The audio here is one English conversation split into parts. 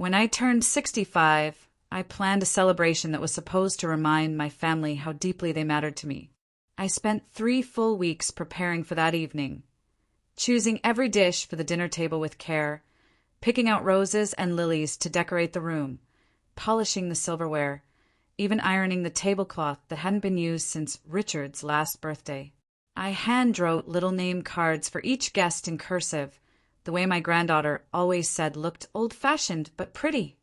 When I turned 65, I planned a celebration that was supposed to remind my family how deeply they mattered to me. I spent 3 full weeks preparing for that evening, choosing every dish for the dinner table with care, picking out roses and lilies to decorate the room, polishing the silverware, even ironing the tablecloth that hadn't been used since Richard's last birthday. I hand-wrote little name cards for each guest in cursive, the way my granddaughter always said looked old-fashioned but pretty.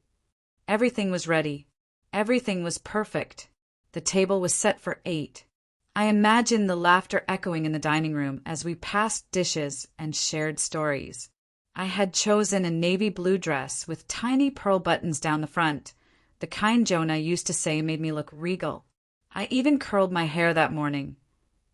Everything was ready. Everything was perfect. The table was set for 8. I imagined the laughter echoing in the dining room as we passed dishes and shared stories. I had chosen a navy blue dress with tiny pearl buttons down the front, the kind Jonah used to say made me look regal. I even curled my hair that morning,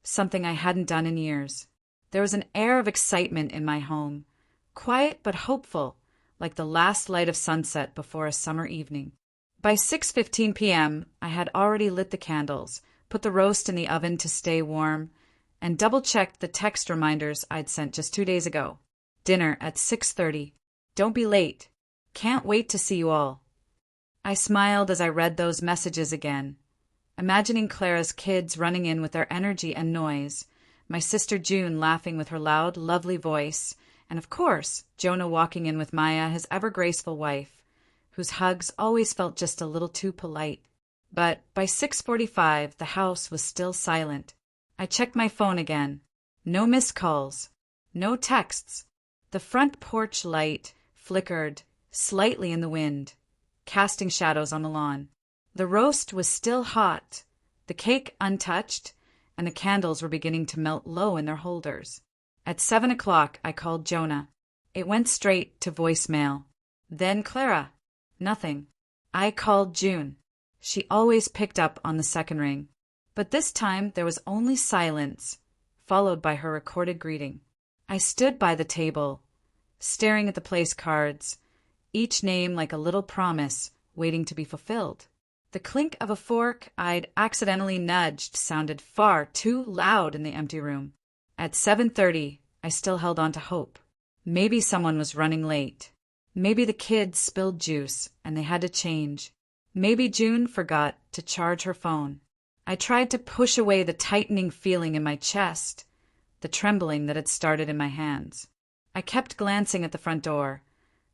something I hadn't done in years. There was an air of excitement in my home, quiet but hopeful, like the last light of sunset before a summer evening. By 6:15 p.m., I had already lit the candles, put the roast in the oven to stay warm, and double-checked the text reminders I'd sent just 2 days ago. Dinner at 6:30. Don't be late. Can't wait to see you all. I smiled as I read those messages again, imagining Clara's kids running in with their energy and noise, my sister June laughing with her loud, lovely voice, and of course, Jonah walking in with Maya, his ever-graceful wife, whose hugs always felt just a little too polite. But by 6:45, the house was still silent. I checked my phone again. No missed calls. No texts. The front porch light flickered slightly in the wind, casting shadows on the lawn. The roast was still hot, the cake untouched, and the candles were beginning to melt low in their holders. At 7 o'clock, I called Jonah. It went straight to voicemail. Then Clara. Nothing. I called June. She always picked up on the second ring. But this time there was only silence, followed by her recorded greeting. I stood by the table, staring at the place cards, each name like a little promise waiting to be fulfilled. The clink of a fork I'd accidentally nudged sounded far too loud in the empty room. At 7:30, I still held on to hope. Maybe someone was running late. Maybe the kids spilled juice and they had to change. Maybe June forgot to charge her phone. I tried to push away the tightening feeling in my chest, the trembling that had started in my hands. I kept glancing at the front door,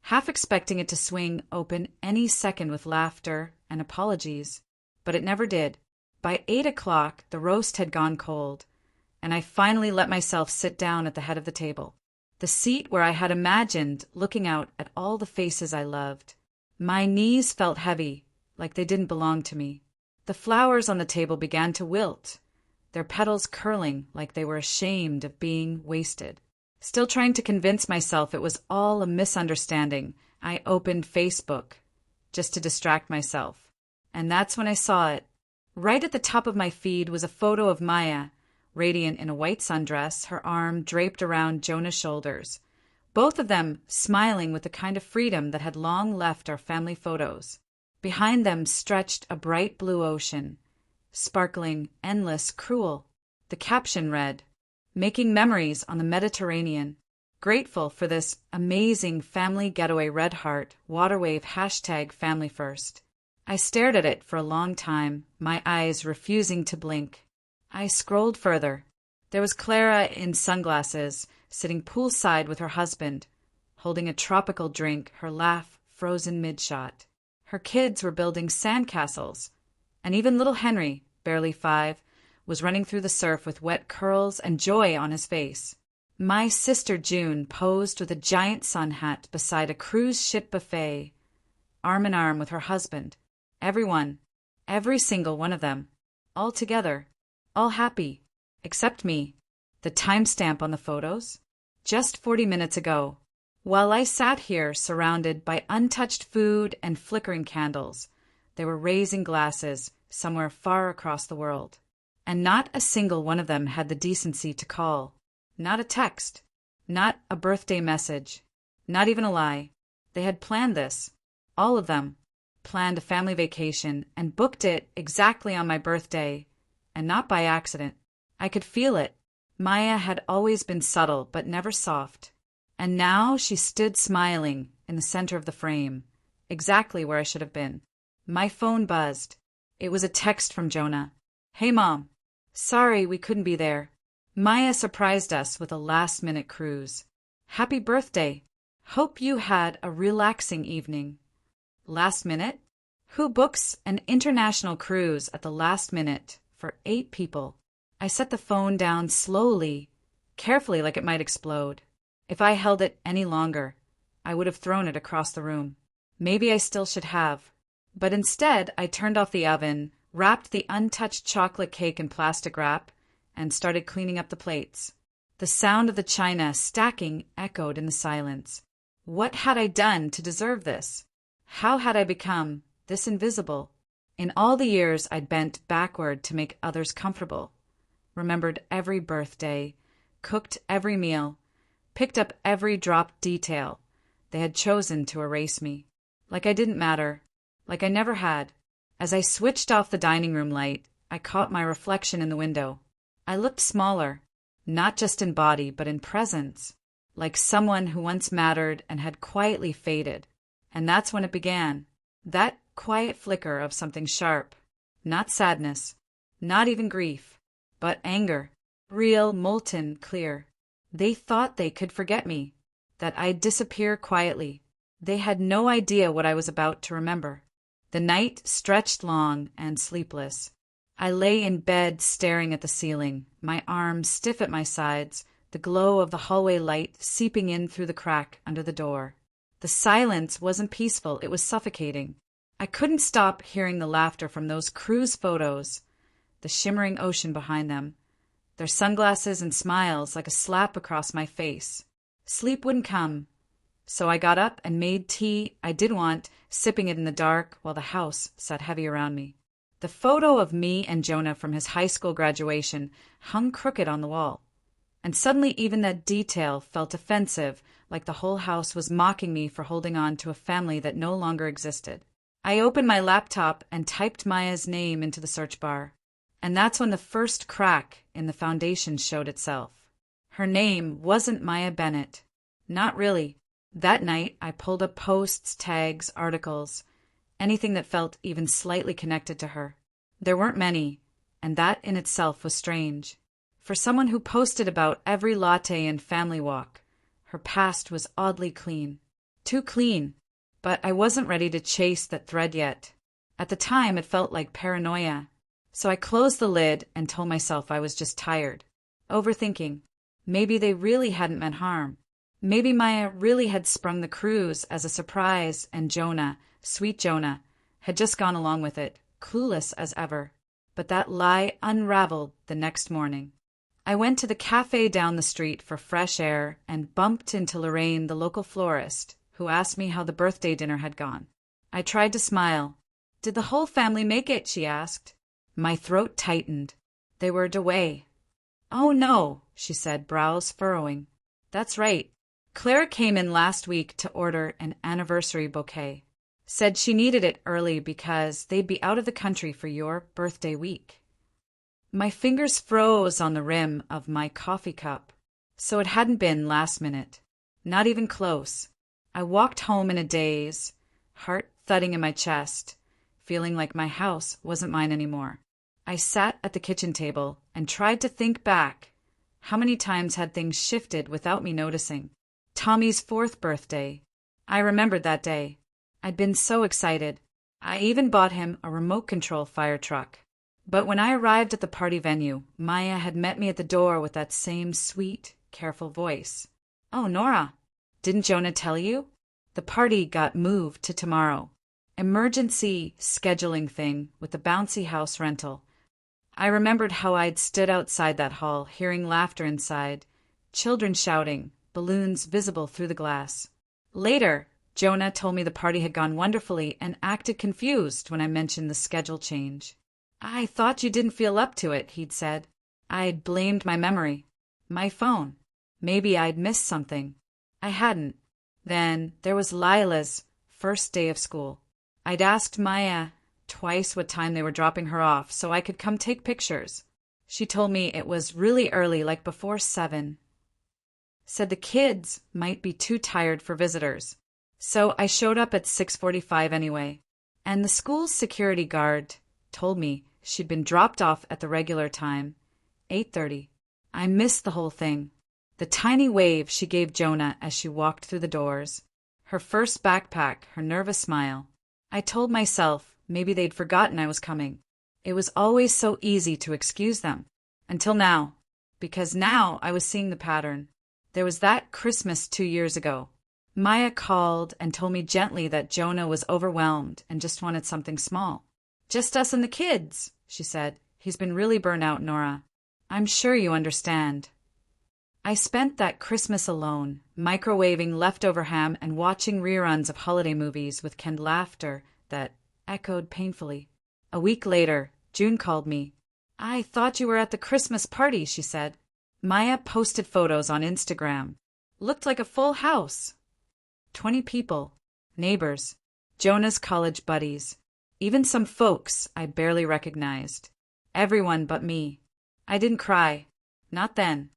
half expecting it to swing open any second with laughter and apologies, but it never did. By 8 o'clock, the roast had gone cold, and I finally let myself sit down at the head of the table, the seat where I had imagined looking out at all the faces I loved. My knees felt heavy, like they didn't belong to me. The flowers on the table began to wilt, their petals curling like they were ashamed of being wasted. Still trying to convince myself it was all a misunderstanding, I opened Facebook, just to distract myself. And that's when I saw it. Right at the top of my feed was a photo of Maya, radiant in a white sundress, her arm draped around Jonah's shoulders, both of them smiling with the kind of freedom that had long left our family photos. Behind them stretched a bright blue ocean, sparkling, endless, cruel. The caption read, "Making memories on the Mediterranean. Grateful for this amazing family getaway red heart, waterwave #FamilyFirst." I stared at it for a long time, my eyes refusing to blink. I scrolled further. There was Clara in sunglasses, sitting poolside with her husband, holding a tropical drink, her laugh frozen mid-shot. Her kids were building sandcastles, and even little Henry, barely 5, was running through the surf with wet curls and joy on his face. My sister June posed with a giant sun hat beside a cruise ship buffet, arm in arm with her husband. Everyone, every single one of them, all together, all happy, except me. The timestamp on the photos? Just 40 minutes ago. While I sat here surrounded by untouched food and flickering candles, they were raising glasses somewhere far across the world. And not a single one of them had the decency to call. Not a text. Not a birthday message. Not even a lie. They had planned this. All of them. Planned a family vacation and booked it exactly on my birthday, and not by accident. I could feel it. Maya had always been subtle but never soft. And now she stood smiling in the center of the frame, exactly where I should have been. My phone buzzed. It was a text from Jonah. "Hey, Mom. Sorry we couldn't be there. Maya surprised us with a last-minute cruise. Happy birthday. Hope you had a relaxing evening." Last minute? Who books an international cruise at the last minute for 8 people? I set the phone down slowly, carefully like it might explode. If I held it any longer, I would have thrown it across the room. Maybe I still should have. But instead, I turned off the oven, wrapped the untouched chocolate cake in plastic wrap, and started cleaning up the plates. The sound of the china stacking echoed in the silence. What had I done to deserve this? How had I become this invisible? In all the years I'd bent backward to make others comfortable, remembered every birthday, cooked every meal, picked up every dropped detail, they had chosen to erase me. Like I didn't matter, like I never had. As I switched off the dining room light, I caught my reflection in the window. I looked smaller, not just in body, but in presence, like someone who once mattered and had quietly faded. And that's when it began, that quiet flicker of something sharp. Not sadness, not even grief, but anger, real, molten, clear. They thought they could forget me, that I'd disappear quietly. They had no idea what I was about to remember. The night stretched long and sleepless. I lay in bed staring at the ceiling, my arms stiff at my sides, the glow of the hallway light seeping in through the crack under the door. The silence wasn't peaceful, it was suffocating. I couldn't stop hearing the laughter from those cruise photos, the shimmering ocean behind them, their sunglasses and smiles like a slap across my face. Sleep wouldn't come, so I got up and made tea I did want, sipping it in the dark while the house sat heavy around me. The photo of me and Jonah from his high school graduation hung crooked on the wall. And suddenly even that detail felt offensive, like the whole house was mocking me for holding on to a family that no longer existed. I opened my laptop and typed Maya's name into the search bar. And that's when the first crack in the foundation showed itself. Her name wasn't Maya Bennett. Not really. That night, I pulled up posts, tags, articles, anything that felt even slightly connected to her. There weren't many, and that in itself was strange. For someone who posted about every latte and family walk, her past was oddly clean. Too clean, but I wasn't ready to chase that thread yet. At the time, it felt like paranoia. So I closed the lid and told myself I was just tired. Overthinking. Maybe they really hadn't meant harm. Maybe Maya really had sprung the cruise as a surprise and Jonah, sweet Jonah, had just gone along with it, clueless as ever. But that lie unraveled the next morning. I went to the cafe down the street for fresh air and bumped into Lorraine, the local florist, who asked me how the birthday dinner had gone. I tried to smile. "Did the whole family make it?" she asked. My throat tightened. They were away. "Oh no," she said, brows furrowing. "That's right. Clara came in last week to order an anniversary bouquet. Said she needed it early because they'd be out of the country for your birthday week." My fingers froze on the rim of my coffee cup. So it hadn't been last minute. Not even close. I walked home in a daze, heart thudding in my chest, feeling like my house wasn't mine anymore. I sat at the kitchen table and tried to think back. How many times had things shifted without me noticing? Tommy's 4th birthday. I remembered that day. I'd been so excited. I even bought him a remote control fire truck. But when I arrived at the party venue, Maya had met me at the door with that same sweet, careful voice. "Oh, Nora, didn't Jonah tell you? The party got moved to tomorrow. Emergency scheduling thing with the bouncy house rental." I remembered how I'd stood outside that hall, hearing laughter inside, children shouting, balloons visible through the glass. Later, Jonah told me the party had gone wonderfully and acted confused when I mentioned the schedule change. "I thought you didn't feel up to it," he'd said. I'd blamed my memory. My phone. Maybe I'd missed something. I hadn't. Then there was Lila's first day of school. I'd asked Maya twice what time they were dropping her off so I could come take pictures. She told me it was really early, like before 7. Said the kids might be too tired for visitors. So I showed up at 6:45 anyway, and the school's security guard told me she'd been dropped off at the regular time, 8:30. I missed the whole thing. The tiny wave she gave Jonah as she walked through the doors, her first backpack, her nervous smile. I told myself maybe they'd forgotten I was coming. It was always so easy to excuse them. Until now. Because now I was seeing the pattern. There was that Christmas 2 years ago. Maya called and told me gently that Jonah was overwhelmed and just wanted something small. "Just us and the kids," she said. "He's been really burnt out, Nora. I'm sure you understand." I spent that Christmas alone, microwaving leftover ham and watching reruns of holiday movies with canned laughter that echoed painfully. A week later, June called me. "I thought you were at the Christmas party," she said. Maya posted photos on Instagram. Looked like a full house. 20 people, neighbors, Jonah's college buddies, even some folks I barely recognized. Everyone but me. I didn't cry. Not then.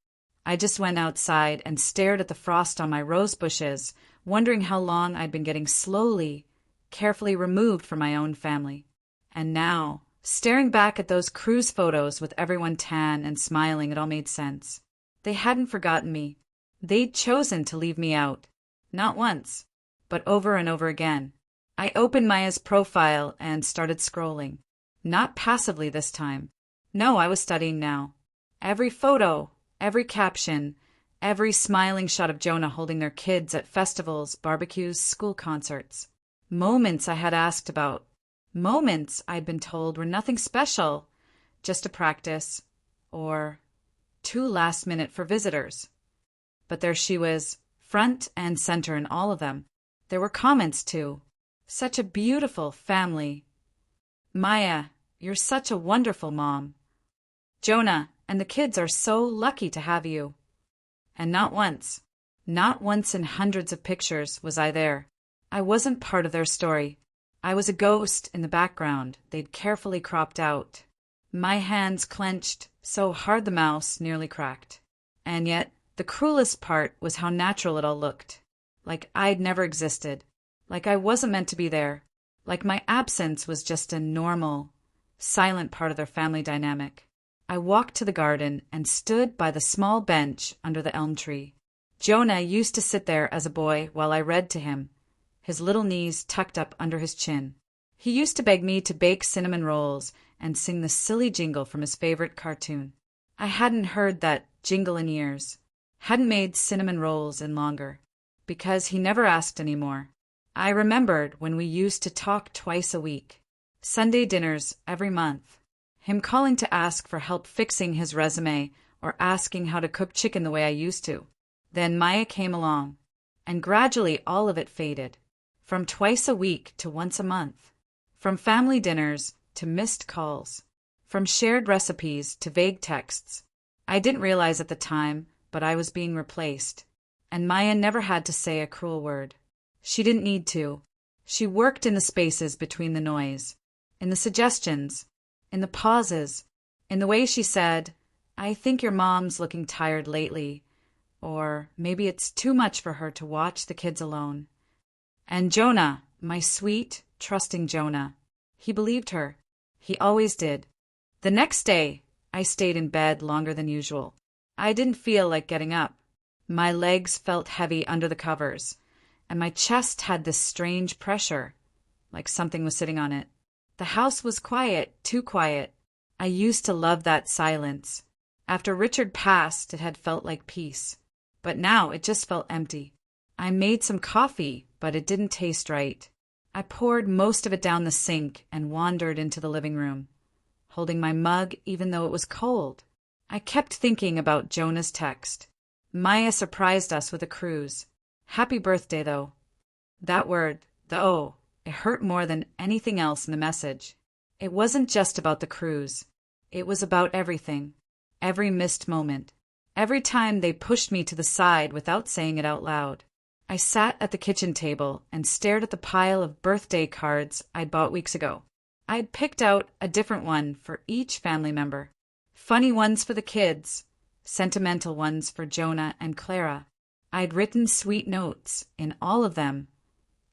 I just went outside and stared at the frost on my rose bushes, wondering how long I'd been getting slowly, carefully removed from my own family. And now, staring back at those cruise photos with everyone tan and smiling, it all made sense. They hadn't forgotten me. They'd chosen to leave me out. Not once, but over and over again. I opened Maya's profile and started scrolling. Not passively this time. No, I was studying now. Every photo, every caption, every smiling shot of Jonah holding their kids at festivals, barbecues, school concerts. Moments I had asked about. Moments I'd been told were nothing special, just a practice, or too last minute for visitors. But there she was, front and center in all of them. There were comments, too. Such a beautiful family. "Maya, you're such a wonderful mom. Jonah and the kids are so lucky to have you." And not once in hundreds of pictures was I there. I wasn't part of their story. I was a ghost in the background they'd carefully cropped out. My hands clenched so hard the mouse nearly cracked. And yet, the cruelest part was how natural it all looked. Like I'd never existed. Like I wasn't meant to be there. Like my absence was just a normal, silent part of their family dynamic. I walked to the garden and stood by the small bench under the elm tree. Jonah used to sit there as a boy while I read to him, his little knees tucked up under his chin. He used to beg me to bake cinnamon rolls and sing the silly jingle from his favorite cartoon. I hadn't heard that jingle in years. Hadn't made cinnamon rolls in longer, because he never asked any more. I remembered when we used to talk twice a week, Sunday dinners every month, him calling to ask for help fixing his resume or asking how to cook chicken the way I used to. Then Maya came along, and gradually all of it faded, from twice a week to once a month, from family dinners to missed calls, from shared recipes to vague texts. I didn't realize at the time, but I was being replaced, and Maya never had to say a cruel word. She didn't need to. She worked in the spaces between the noise, in the suggestions, in the pauses, in the way she said, "I think your mom's looking tired lately," or "Maybe it's too much for her to watch the kids alone." And Jonah, my sweet, trusting Jonah, he believed her. He always did. The next day, I stayed in bed longer than usual. I didn't feel like getting up. My legs felt heavy under the covers, and my chest had this strange pressure, like something was sitting on it. The house was quiet, too quiet. I used to love that silence. After Richard passed, it had felt like peace. But now it just felt empty. I made some coffee, but it didn't taste right. I poured most of it down the sink and wandered into the living room, holding my mug even though it was cold. I kept thinking about Jonah's text. Maya surprised us with a cruise. Happy birthday, though. That word, the O, it hurt more than anything else in the message. It wasn't just about the cruise. It was about everything. Every missed moment. Every time they pushed me to the side without saying it out loud. I sat at the kitchen table and stared at the pile of birthday cards I'd bought weeks ago. I'd picked out a different one for each family member. Funny ones for the kids, sentimental ones for Jonah and Clara. I'd written sweet notes in all of them,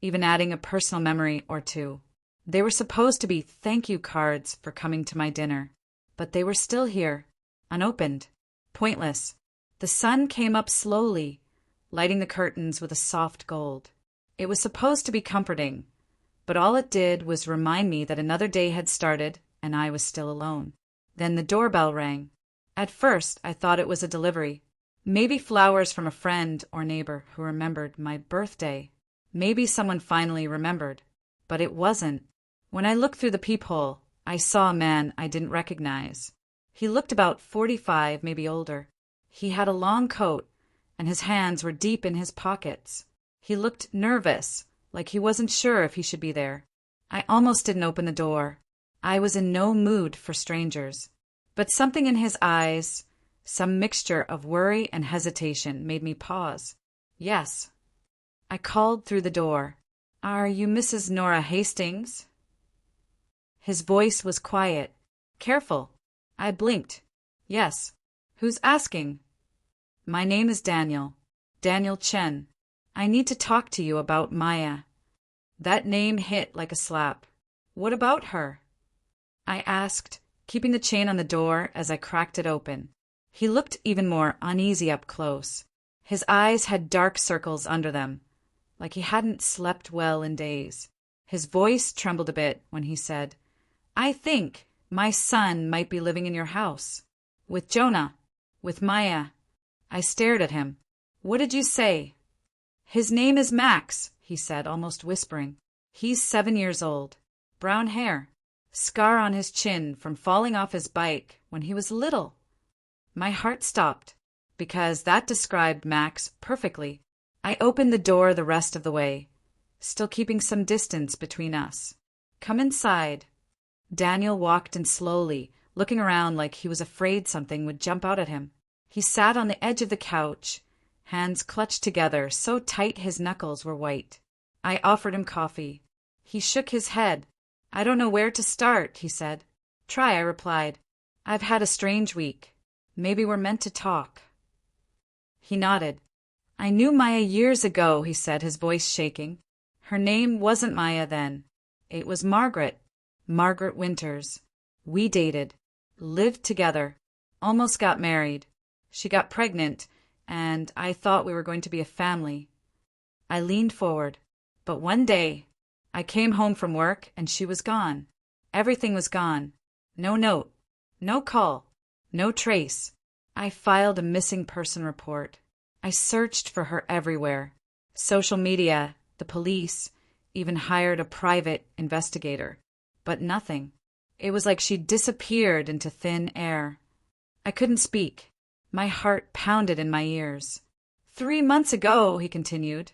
even adding a personal memory or two. They were supposed to be thank you cards for coming to my dinner, but they were still here, unopened, pointless. The sun came up slowly, lighting the curtains with a soft gold. It was supposed to be comforting, but all it did was remind me that another day had started and I was still alone. Then the doorbell rang. At first, I thought it was a delivery. Maybe flowers from a friend or neighbor who remembered my birthday. Maybe someone finally remembered. But it wasn't. When I looked through the peephole, I saw a man I didn't recognize. He looked about 45, maybe older. He had a long coat, and his hands were deep in his pockets. He looked nervous, like he wasn't sure if he should be there. I almost didn't open the door. I was in no mood for strangers. But something in his eyes, some mixture of worry and hesitation, made me pause. Yes. I called through the door. Are you Mrs. Nora Hastings? His voice was quiet, careful. I blinked. Yes. Who's asking? My name is Daniel. Daniel Chen. I need to talk to you about Maya. That name hit like a slap. What about her? I asked, keeping the chain on the door as I cracked it open. He looked even more uneasy up close. His eyes had dark circles under them, like he hadn't slept well in days. His voice trembled a bit when he said, I think my son might be living in your house. With Jonah. With Maya. I stared at him. What did you say? His name is Max, he said, almost whispering. He's 7 years old. Brown hair. Scar on his chin from falling off his bike when he was little. My heart stopped, because that described Max perfectly. I opened the door the rest of the way, still keeping some distance between us. Come inside. Daniel walked in slowly, looking around like he was afraid something would jump out at him. He sat on the edge of the couch, hands clutched together so tight his knuckles were white. I offered him coffee. He shook his head. I don't know where to start, he said. Try, I replied. I've had a strange week. Maybe we're meant to talk. He nodded. I knew Maya years ago, he said, his voice shaking. Her name wasn't Maya then. It was Margaret. Margaret Winters. We dated. Lived together. Almost got married. She got pregnant, and I thought we were going to be a family. I leaned forward. But one day, I came home from work and she was gone. Everything was gone. No note. No call. No trace. I filed a missing person report. I searched for her everywhere. Social media, the police, even hired a private investigator. But nothing. It was like she disappeared into thin air. I couldn't speak. My heart pounded in my ears. 3 months ago, he continued,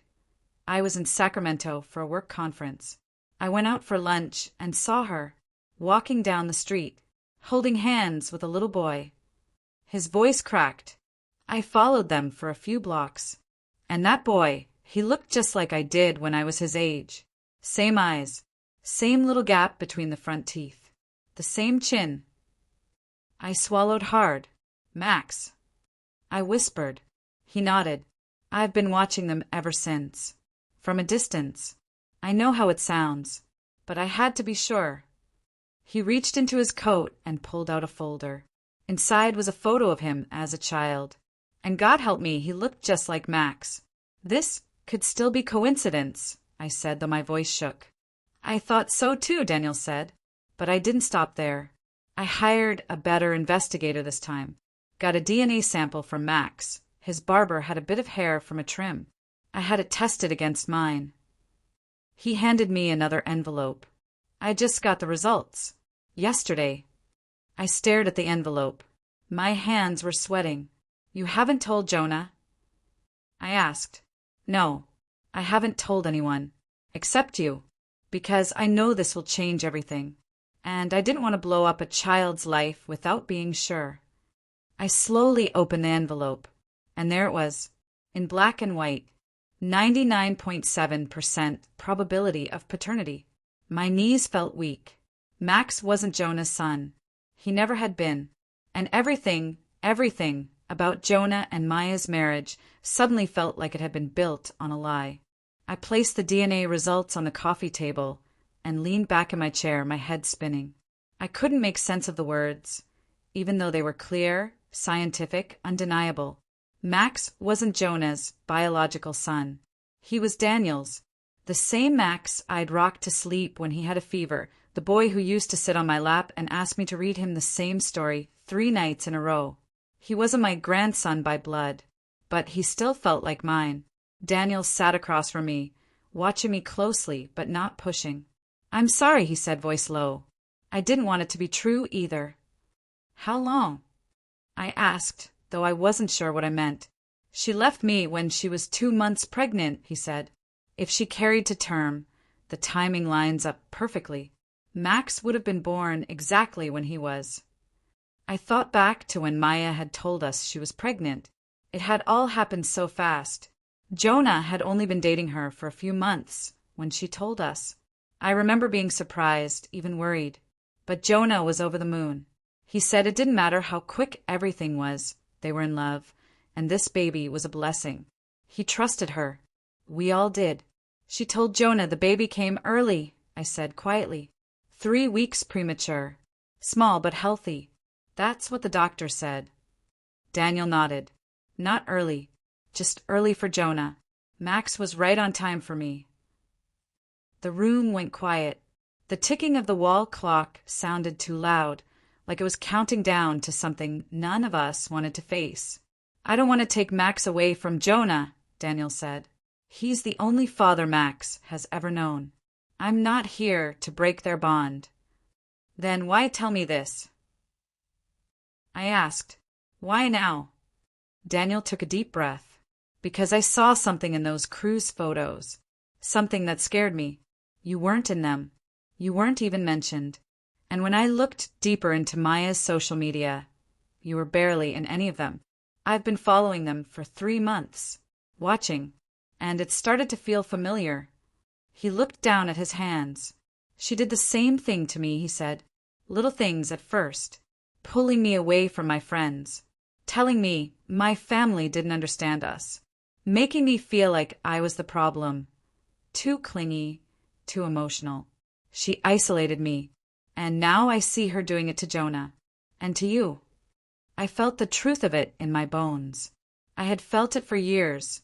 I was in Sacramento for a work conference. I went out for lunch and saw her, walking down the street, holding hands with a little boy. His voice cracked. I followed them for a few blocks. And that boy, he looked just like I did when I was his age. Same eyes, same little gap between the front teeth, the same chin. I swallowed hard. Max. I whispered. He nodded. I've been watching them ever since. From a distance. I know how it sounds, but I had to be sure. He reached into his coat and pulled out a folder. Inside was a photo of him as a child. And God help me, he looked just like Max. This could still be coincidence, I said, though my voice shook. I thought so too, Daniel said. But I didn't stop there. I hired a better investigator this time. Got a DNA sample from Max. His barber had a bit of hair from a trim. I had it tested against mine. He handed me another envelope. I just got the results. Yesterday. I stared at the envelope. My hands were sweating. You haven't told Jonah? I asked. No, I haven't told anyone. Except you. Because I know this will change everything. And I didn't want to blow up a child's life without being sure. I slowly opened the envelope, and there it was, in black and white, 99.7% probability of paternity. My knees felt weak. Max wasn't Jonah's son. He never had been. And everything about Jonah and Maya's marriage suddenly felt like it had been built on a lie. I placed the DNA results on the coffee table and leaned back in my chair, my head spinning. I couldn't make sense of the words, even though they were clear, scientific, undeniable. Max wasn't Jonah's biological son. He was Daniel's. The same Max I'd rocked to sleep when he had a fever, the boy who used to sit on my lap and ask me to read him the same story 3 nights in a row. He wasn't my grandson by blood, but he still felt like mine. Daniel sat across from me, watching me closely but not pushing. "I'm sorry," he said, voice low. "I didn't want it to be true either." "How long?" I asked, though I wasn't sure what I meant. "She left me when she was 2 months pregnant," he said. "If she carried to term, the timing lines up perfectly. Max would have been born exactly when he was." I thought back to when Maya had told us she was pregnant. It had all happened so fast. Jonah had only been dating her for a few months when she told us. I remember being surprised, even worried. But Jonah was over the moon. He said it didn't matter how quick everything was. They were in love, and this baby was a blessing. He trusted her. We all did. "She told Jonah the baby came early," I said quietly. 3 weeks premature. Small but healthy. That's what the doctor said. Daniel nodded. "Not early. Just early for Jonah. Max was right on time for me." The room went quiet. The ticking of the wall clock sounded too loud, like it was counting down to something none of us wanted to face. "I don't want to take Max away from Jonah," Daniel said. "He's the only father Max has ever known. I'm not here to break their bond." "Then why tell me this?" I asked. "Why now?" Daniel took a deep breath. "Because I saw something in those cruise photos. Something that scared me. You weren't in them. You weren't even mentioned. And when I looked deeper into Maya's social media, you were barely in any of them. I've been following them for 3 months, watching, and it started to feel familiar." He looked down at his hands. "She did the same thing to me," he said. "Little things at first. Pulling me away from my friends. Telling me my family didn't understand us. Making me feel like I was the problem. Too clingy, too emotional. She isolated me. And now I see her doing it to Jonah. And to you." I felt the truth of it in my bones. I had felt it for years,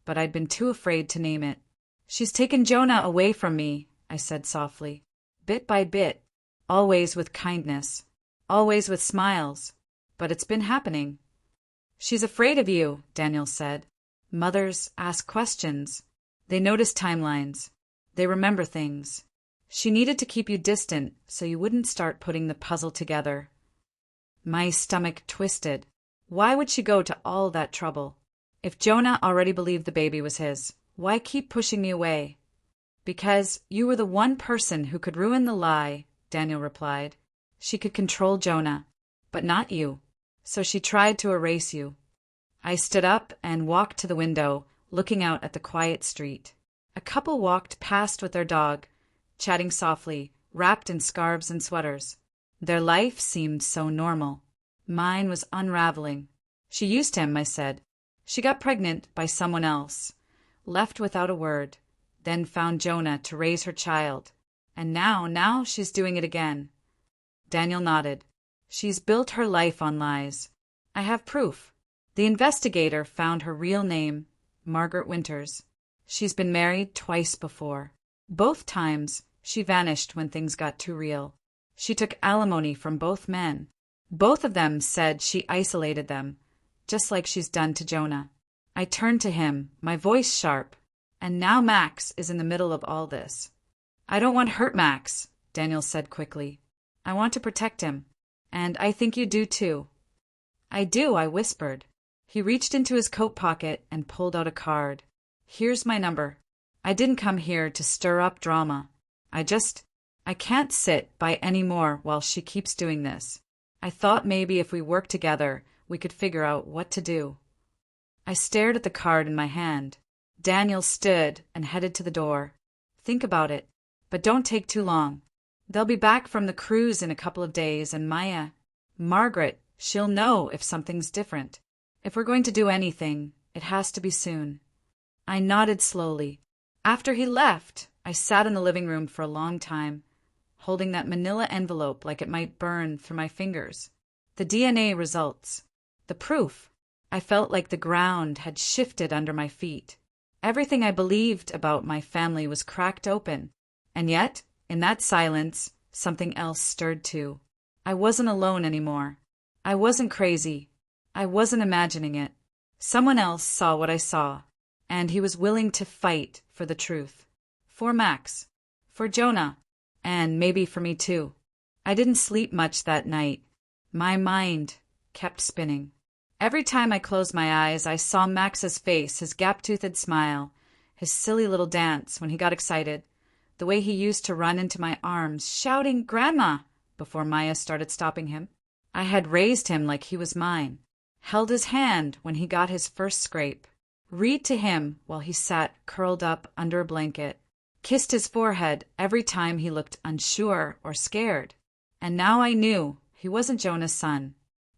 but I'd been too afraid to name it. "She's taken Jonah away from me," I said softly. "Bit by bit. Always with kindness. Always with smiles. But it's been happening." "She's afraid of you," Daniel said. "Mothers ask questions. They notice timelines. They remember things. She needed to keep you distant so you wouldn't start putting the puzzle together." My stomach twisted. Why would she go to all that trouble? If Jonah already believed the baby was his, why keep pushing me away? "Because you were the one person who could ruin the lie," Daniel replied. "She could control Jonah, but not you. So she tried to erase you." I stood up and walked to the window, looking out at the quiet street. A couple walked past with their dog, chatting softly, wrapped in scarves and sweaters. Their life seemed so normal. Mine was unraveling. "She used him," I said. "She got pregnant by someone else, left without a word, then found Jonah to raise her child. And now she's doing it again." Daniel nodded. "She's built her life on lies. I have proof. The investigator found her real name, Margaret Winters. She's been married twice before. Both times, she vanished when things got too real. She took alimony from both men. Both of them said she isolated them, just like she's done to Jonah." I turned to him, my voice sharp. "And now Max is in the middle of all this." "I don't want to hurt Max," Daniel said quickly. "I want to protect him. And I think you do too." "I do," I whispered. He reached into his coat pocket and pulled out a card. "Here's my number. I didn't come here to stir up drama. I can't sit by any more while she keeps doing this. I thought maybe if we worked together, we could figure out what to do." I stared at the card in my hand. Daniel stood and headed to the door. "Think about it, but don't take too long. They'll be back from the cruise in a couple of days, and Margaret, she'll know if something's different. If we're going to do anything, it has to be soon." I nodded slowly. After he left, I sat in the living room for a long time, holding that manila envelope like it might burn through my fingers. The DNA results. The proof. I felt like the ground had shifted under my feet. Everything I believed about my family was cracked open. And yet, in that silence, something else stirred too. I wasn't alone anymore. I wasn't crazy. I wasn't imagining it. Someone else saw what I saw, and he was willing to fight for the truth. For Max. For Jonah. And maybe for me too. I didn't sleep much that night. My mind kept spinning. Every time I closed my eyes, I saw Max's face, his gap-toothed smile, his silly little dance when he got excited, the way he used to run into my arms, shouting, "Grandma!" before Maya started stopping him. I had raised him like he was mine, held his hand when he got his first scrape, read to him while he sat curled up under a blanket, kissed his forehead every time he looked unsure or scared. And now I knew he wasn't Jonah's son,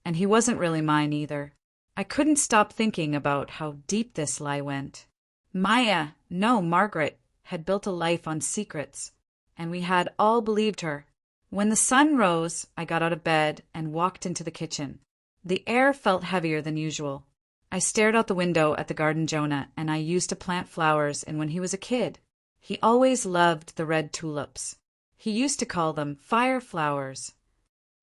and he wasn't really mine either. I couldn't stop thinking about how deep this lie went. Maya, no, Margaret, had built a life on secrets, and we had all believed her. When the sun rose, I got out of bed and walked into the kitchen. The air felt heavier than usual. I stared out the window at the garden Jonah and I used to plant flowers in when he was a kid. He always loved the red tulips. He used to call them fire flowers.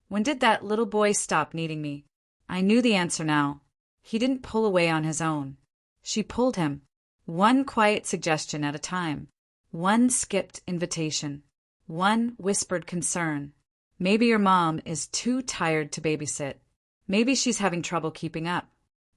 When did that little boy stop needing me? I knew the answer now. He didn't pull away on his own. She pulled him, one quiet suggestion at a time, one skipped invitation, one whispered concern. Maybe your mom is too tired to babysit. Maybe she's having trouble keeping up.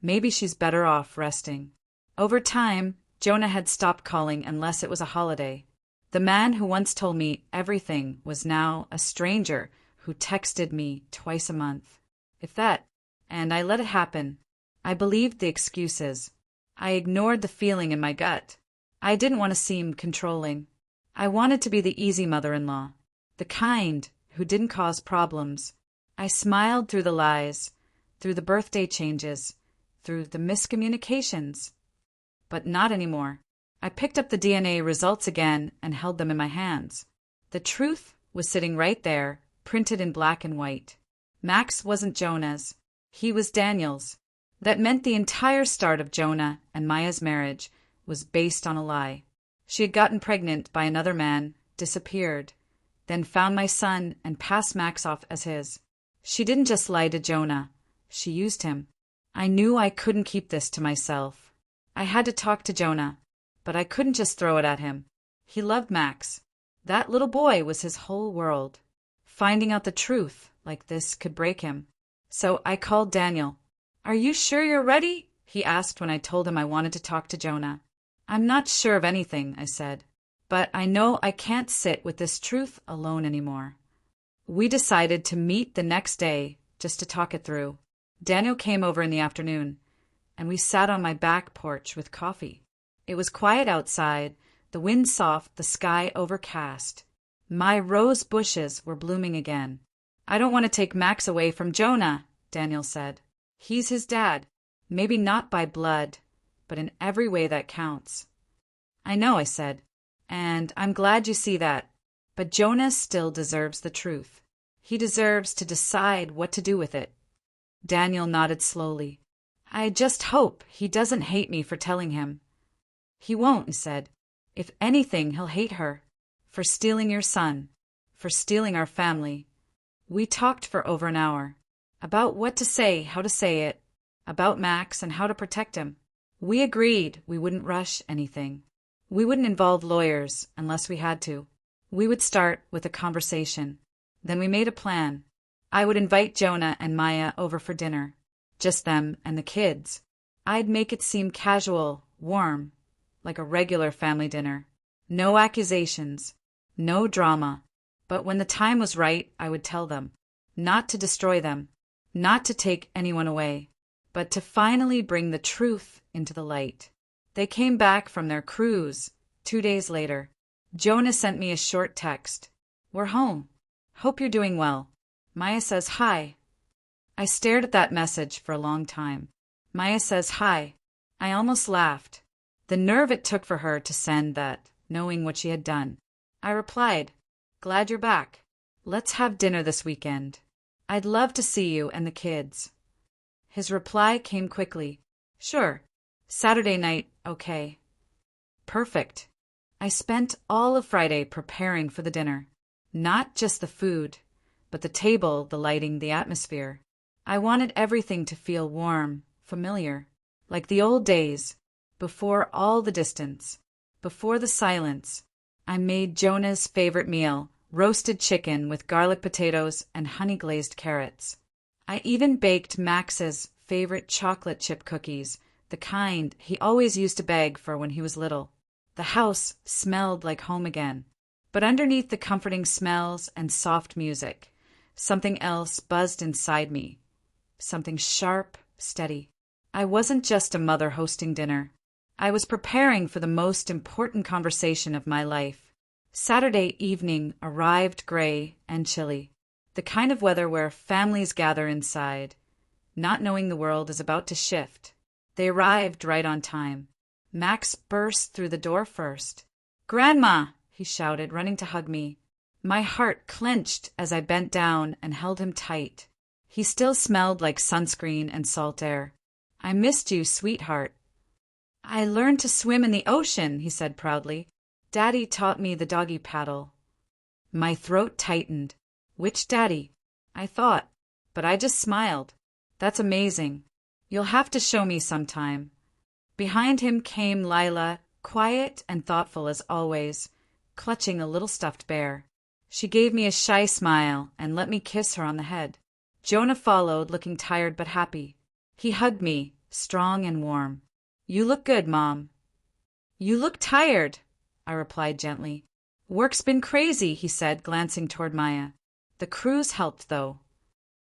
Maybe she's better off resting. Over time, Jonah had stopped calling unless it was a holiday. The man who once told me everything was now a stranger who texted me twice a month. If that, and I let it happen. I believed the excuses. I ignored the feeling in my gut. I didn't want to seem controlling. I wanted to be the easy mother-in-law, the kind who didn't cause problems. I smiled through the lies, through the birthday changes, through the miscommunications. But not anymore. I picked up the DNA results again and held them in my hands. The truth was sitting right there, printed in black and white. Max wasn't Jonah's. He was Daniel's. That meant the entire start of Jonah and Maya's marriage was based on a lie. She had gotten pregnant by another man, disappeared, then found my son and passed Max off as his. She didn't just lie to Jonah. She used him. I knew I couldn't keep this to myself. I had to talk to Jonah, but I couldn't just throw it at him. He loved Max. That little boy was his whole world. Finding out the truth like this could break him. So I called Daniel. "Are you sure you're ready?" he asked when I told him I wanted to talk to Jonah. "I'm not sure of anything," I said, "but I know I can't sit with this truth alone anymore." We decided to meet the next day just to talk it through. Daniel came over in the afternoon, and we sat on my back porch with coffee. It was quiet outside, the wind soft, the sky overcast. My rose bushes were blooming again. "I don't want to take Max away from Jonah," Daniel said. "He's his dad, maybe not by blood, but in every way that counts." "I know," I said, "and I'm glad you see that. But Jonah still deserves the truth. He deserves to decide what to do with it." Daniel nodded slowly. "I just hope he doesn't hate me for telling him." "He won't," he said. "If anything, he'll hate her. For stealing your son. For stealing our family." We talked for over an hour. About what to say, how to say it. About Max and how to protect him. We agreed we wouldn't rush anything. We wouldn't involve lawyers unless we had to. We would start with a conversation. Then we made a plan. I would invite Jonah and Maya over for dinner. Just them and the kids. I'd make it seem casual, warm, like a regular family dinner. No accusations. No drama. But when the time was right, I would tell them. Not to destroy them. Not to take anyone away. But to finally bring the truth into the light. They came back from their cruise 2 days later. Jonah sent me a short text. "We're home. Hope you're doing well. Maya says hi." I stared at that message for a long time. Maya says hi. I almost laughed. The nerve it took for her to send that knowing what she had done. I replied, "Glad you're back. Let's have dinner this weekend. I'd love to see you and the kids." His reply came quickly. "Sure. Saturday night, okay." Perfect. I spent all of Friday preparing for the dinner. Not just the food, but the table, the lighting, the atmosphere. I wanted everything to feel warm, familiar, like the old days, before all the distance, before the silence. I made Jonah's favorite meal, roasted chicken with garlic potatoes and honey-glazed carrots. I even baked Max's favorite chocolate chip cookies, the kind he always used to beg for when he was little. The house smelled like home again. But underneath the comforting smells and soft music, something else buzzed inside me. Something sharp, steady. I wasn't just a mother hosting dinner. I was preparing for the most important conversation of my life. Saturday evening arrived gray and chilly. The kind of weather where families gather inside, not knowing the world is about to shift. They arrived right on time. Max burst through the door first. "Grandma!" he shouted, running to hug me. My heart clenched as I bent down and held him tight. He still smelled like sunscreen and salt air. "I missed you, sweetheart." "I learned to swim in the ocean," he said proudly. "Daddy taught me the doggy paddle." My throat tightened. Which daddy? I thought, but I just smiled. "That's amazing. You'll have to show me sometime." Behind him came Lila, quiet and thoughtful as always, clutching a little stuffed bear. She gave me a shy smile and let me kiss her on the head. Jonah followed, looking tired but happy. He hugged me, strong and warm. "You look good, Mom." "You look tired," I replied gently. "Work's been crazy," he said, glancing toward Maya. "The cruise helped, though."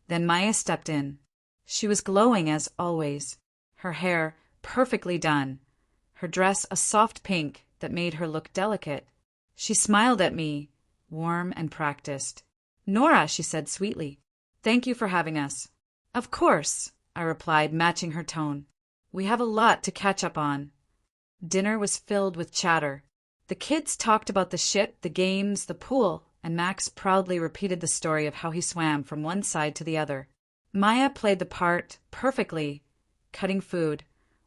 Then Maya stepped in. She was glowing as always, her hair perfectly done, her dress a soft pink that made her look delicate. She smiled at me, warm and practiced. "Nora," she said sweetly, "thank you for having us." "Of course," I replied, matching her tone. "We have a lot to catch up on." Dinner was filled with chatter. The kids talked about the ship, the games, the pool, and Max proudly repeated the story of how he swam from one side to the other. Maya played the part perfectly, cutting food,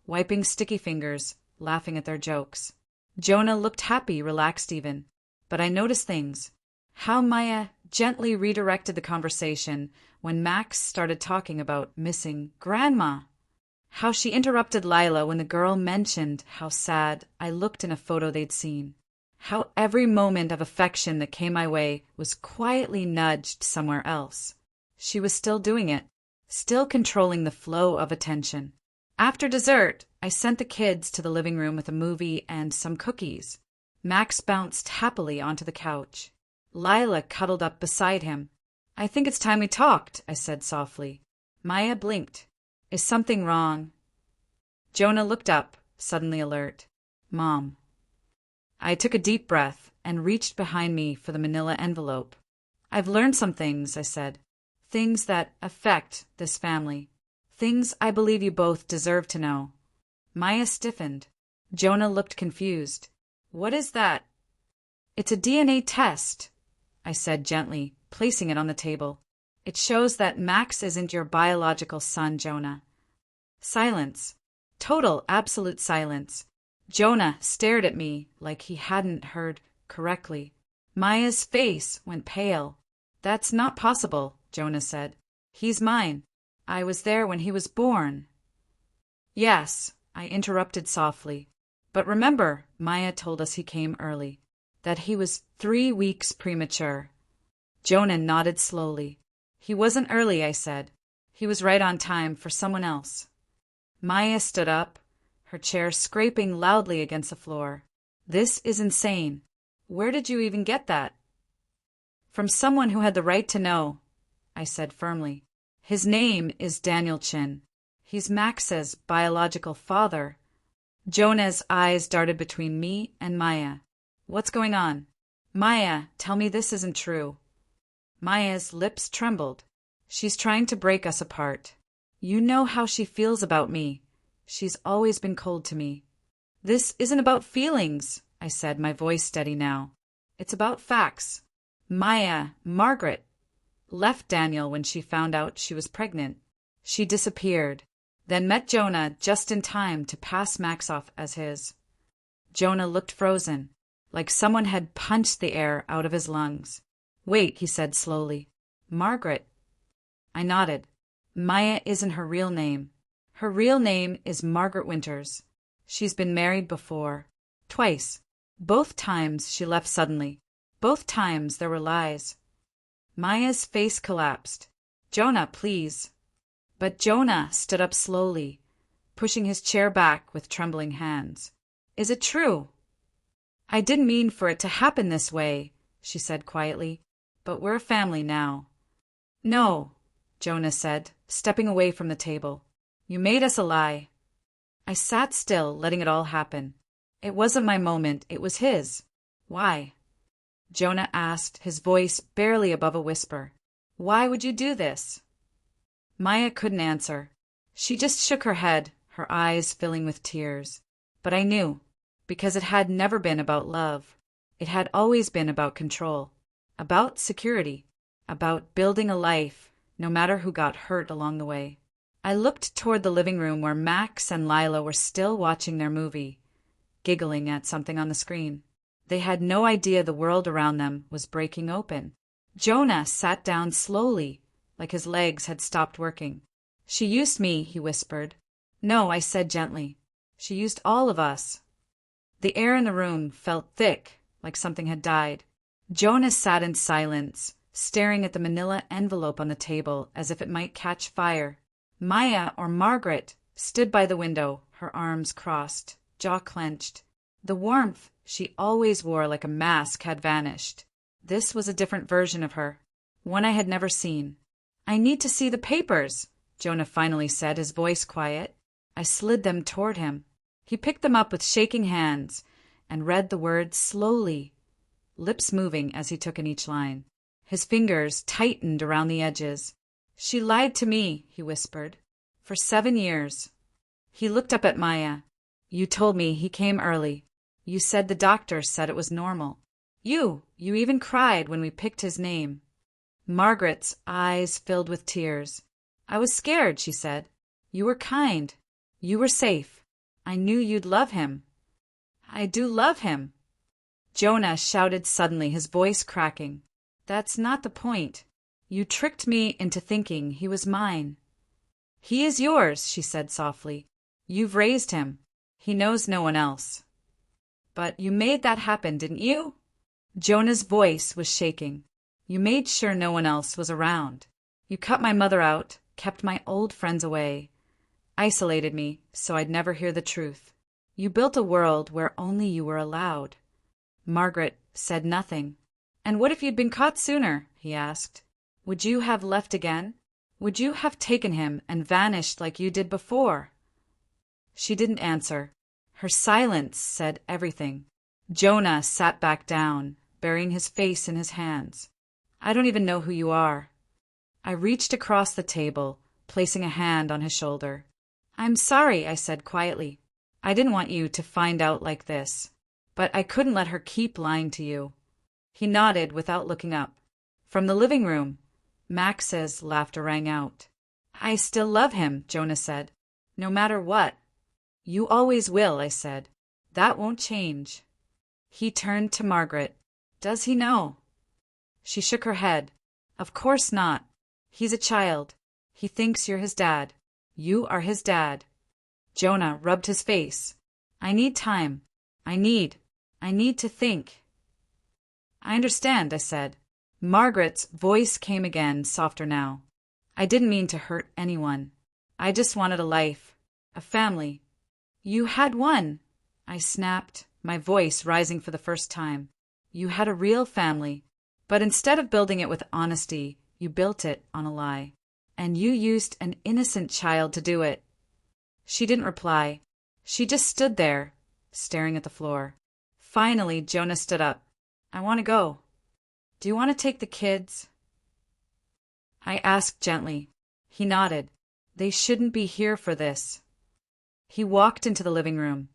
wiping sticky fingers, laughing at their jokes. Jonah looked happy, relaxed even. But I noticed things. How Maya gently redirected the conversation when Max started talking about missing Grandma. How she interrupted Lila when the girl mentioned how sad I looked in a photo they'd seen. How every moment of affection that came my way was quietly nudged somewhere else. She was still doing it, still controlling the flow of attention. After dessert, I sent the kids to the living room with a movie and some cookies. Max bounced happily onto the couch. Lila cuddled up beside him. "I think it's time we talked," I said softly. Maya blinked. "Is something wrong?" Jonah looked up, suddenly alert. "Mom." I took a deep breath and reached behind me for the manila envelope. "I've learned some things," I said. "Things that affect this family. Things I believe you both deserve to know." Maya stiffened. Jonah looked confused. "What is that?" "It's a DNA test," I said gently, placing it on the table. "It shows that Max isn't your biological son, Jonah." Silence. Total, absolute silence. Jonah stared at me like he hadn't heard correctly. Maya's face went pale. "That's not possible," Jonah said. "He's mine. I was there when he was born." "Yes," I interrupted softly. "But remember, Maya told us he came early, that he was 3 weeks premature." Jonah nodded slowly. "He wasn't early," I said. "He was right on time for someone else." Maya stood up, her chair scraping loudly against the floor. "This is insane. Where did you even get that?" "From someone who had the right to know," I said firmly. "His name is Daniel Chin. He's Max's biological father." Jonah's eyes darted between me and Maya. "What's going on?" "Maya, tell me this isn't true." Maya's lips trembled. "She's trying to break us apart. You know how she feels about me. She's always been cold to me." "This isn't about feelings," I said, my voice steady now. It's about facts. Margaret, left Daniel when she found out she was pregnant. She disappeared, then met Jonah just in time to pass Max off as his. Jonah looked frozen, like someone had punched the air out of his lungs. Wait, he said slowly. Margaret. I nodded. Maya isn't her real name. Her real name is Margaret Winters. She's been married before. Twice. Both times she left suddenly. Both times there were lies. Maya's face collapsed. Jonah, please. But Jonah stood up slowly, pushing his chair back with trembling hands. Is it true? I didn't mean for it to happen this way, she said quietly, but we're a family now. No, Jonah said, stepping away from the table. You made us a lie. I sat still, letting it all happen. It wasn't my moment, it was his. Why? Jonah asked, his voice barely above a whisper. Why would you do this? Maya couldn't answer. She just shook her head, her eyes filling with tears. But I knew, because it had never been about love. It had always been about control, about security, about building a life, no matter who got hurt along the way. I looked toward the living room where Max and Lila were still watching their movie, giggling at something on the screen. They had no idea the world around them was breaking open. Jonah sat down slowly, like his legs had stopped working. She used me, he whispered. No, I said gently. She used all of us. The air in the room felt thick, like something had died. Jonah sat in silence, staring at the manila envelope on the table as if it might catch fire. Maya, or Margaret, stood by the window, her arms crossed, jaw clenched. The warmth she always wore like a mask had vanished. This was a different version of her, one I had never seen. I need to see the papers, Jonah finally said, his voice quiet. I slid them toward him. He picked them up with shaking hands and read the words slowly, lips moving as he took in each line. His fingers tightened around the edges. She lied to me, he whispered. For 7 years. He looked up at Maya. You told me he came early. You said the doctor said it was normal. You even cried when we picked his name. Margaret's eyes filled with tears. I was scared, she said. You were kind. You were safe. I knew you'd love him. I do love him. Jonah shouted suddenly, his voice cracking. That's not the point. You tricked me into thinking he was mine. He is yours, she said softly. You've raised him. He knows no one else. But you made that happen, didn't you? Jonah's voice was shaking. You made sure no one else was around. You cut my mother out, kept my old friends away, isolated me so I'd never hear the truth. You built a world where only you were allowed. Margaret said nothing. And what if you'd been caught sooner? He asked. Would you have left again? Would you have taken him and vanished like you did before? She didn't answer. Her silence said everything. Jonah sat back down, burying his face in his hands. I don't even know who you are. I reached across the table, placing a hand on his shoulder. I'm sorry, I said quietly. I didn't want you to find out like this. But I couldn't let her keep lying to you. He nodded without looking up. From the living room, Max's laughter rang out. I still love him, Jonah said. No matter what. You always will, I said. That won't change. He turned to Margaret. Does he know? She shook her head. Of course not. He's a child. He thinks you're his dad. You are his dad. Jonah rubbed his face. I need time. I need to think. I understand, I said. Margaret's voice came again, softer now. I didn't mean to hurt anyone. I just wanted a life, a family. You had one, I snapped, my voice rising for the first time. You had a real family, but instead of building it with honesty, you built it on a lie. And you used an innocent child to do it. She didn't reply. She just stood there, staring at the floor. Finally, Jonah stood up. I want to go. Do you want to take the kids? I asked gently. He nodded. They shouldn't be here for this. He walked into the living room.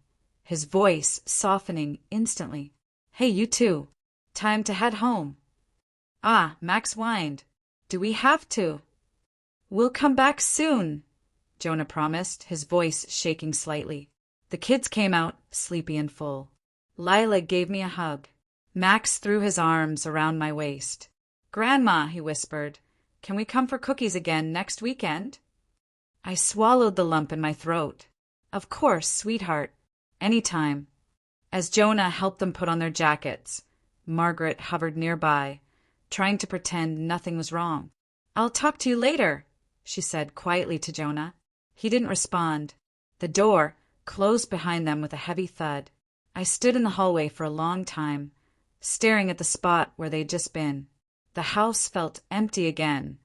his voice softening instantly. Hey, you two. Time to head home. Ah, Max whined. Do we have to? We'll come back soon, Jonah promised, his voice shaking slightly. The kids came out, sleepy and full. Lila gave me a hug. Max threw his arms around my waist. Grandma, he whispered, can we come for cookies again next weekend? I swallowed the lump in my throat. Of course, sweetheart. Anytime. As Jonah helped them put on their jackets, Margaret hovered nearby, trying to pretend nothing was wrong. I'll talk to you later, she said quietly to Jonah. He didn't respond. The door closed behind them with a heavy thud. I stood in the hallway for a long time, staring at the spot where they'd just been. The house felt empty again,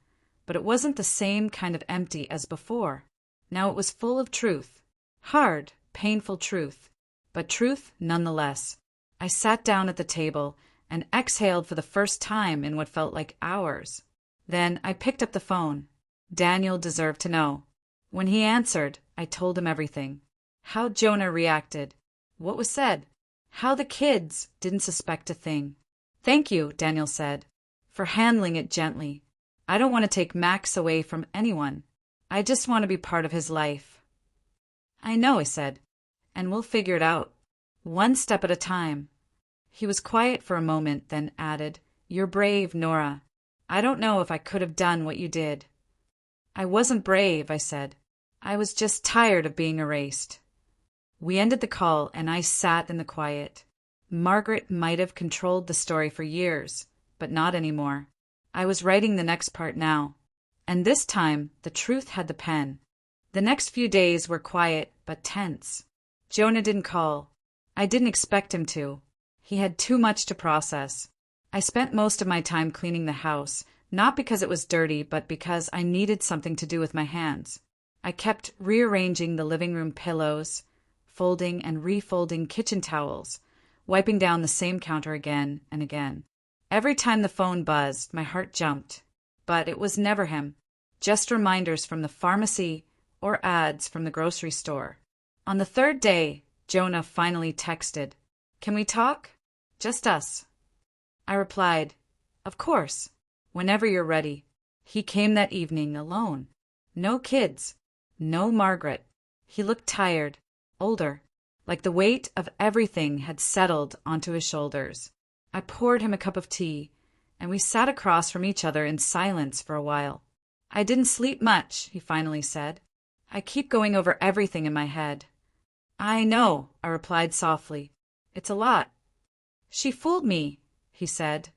but it wasn't the same kind of empty as before. Now it was full of truth. Hard, painful truth, but truth nonetheless. I sat down at the table and exhaled for the first time in what felt like hours. Then I picked up the phone. Daniel deserved to know. When he answered, I told him everything. How Jonah reacted, what was said, how the kids didn't suspect a thing. Thank you, Daniel said, for handling it gently. I don't want to take Max away from anyone. I just want to be part of his life. I know, I said, and we'll figure it out, one step at a time. He was quiet for a moment, then added, You're brave, Nora. I don't know if I could have done what you did. I wasn't brave, I said. I was just tired of being erased. We ended the call, and I sat in the quiet. Margaret might have controlled the story for years, but not anymore. I was writing the next part now, and this time the truth had the pen. The next few days were quiet but tense. Jonah didn't call. I didn't expect him to. He had too much to process. I spent most of my time cleaning the house, not because it was dirty, but because I needed something to do with my hands. I kept rearranging the living room pillows, folding and refolding kitchen towels, wiping down the same counter again and again. Every time the phone buzzed, my heart jumped. But it was never him. Just reminders from the pharmacy or ads from the grocery store. On the third day, Jonah finally texted, Can we talk? Just us. I replied, Of course, whenever you're ready. He came that evening alone. No kids. No Margaret. He looked tired, older, like the weight of everything had settled onto his shoulders. I poured him a cup of tea, and we sat across from each other in silence for a while. I didn't sleep much, he finally said. I keep going over everything in my head. I know, I replied softly. It's a lot. She fooled me, he said,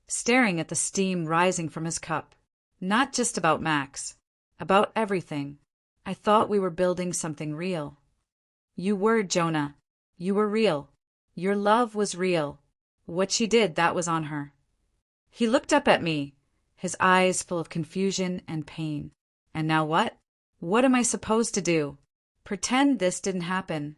staring at the steam rising from his cup. Not just about Max. About everything. I thought we were building something real. You were, Jonah. You were real. Your love was real. What she did, that was on her. He looked up at me, his eyes full of confusion and pain. And now what? What am I supposed to do? Pretend this didn't happen?